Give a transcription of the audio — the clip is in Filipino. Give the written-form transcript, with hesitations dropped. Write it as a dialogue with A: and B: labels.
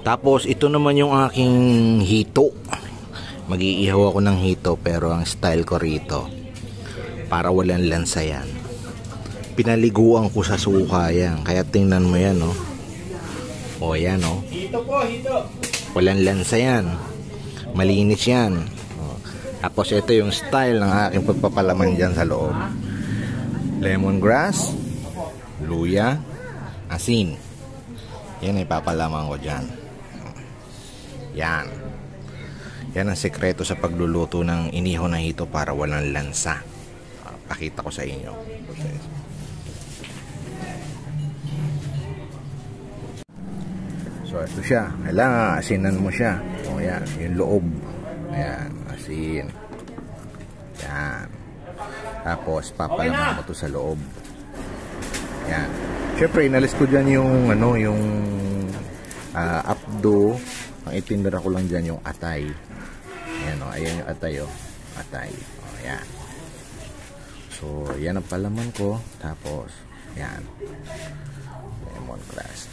A: Tapos ito naman yung aking hito. Mag-iihaw ako ng hito, pero ang style ko rito, para walang lansa yan, pinaliguan ko sa suka yan. Kaya tingnan mo yan, oh. O yan, oh.
B: Hito po, hito.
A: Walang lansa yan, malinis yan. Tapos ito yung style ng aking pagpapalaman dyan sa loob. Lemongrass, luya, asin. Yan ay papalaman ko dyan. Yan. Yan ang sekreto sa pagluluto ng inihaw na hito para walang lansa. Pakita ko sa inyo. So ito siya. Kailangan asinan mo siya. O yan, yung loob. Ayan, asin. Yan. Tapos papalaman mo to sa loob. Yan. Siyempre inalis ko dyan yung ano, yung apdo. Ang itinira ko lang dyan yung atay. Ayan, o, ayan yung atay, o. Atay. O, ayan. So, yan ang palaman ko. Tapos, yan. Lemongrass.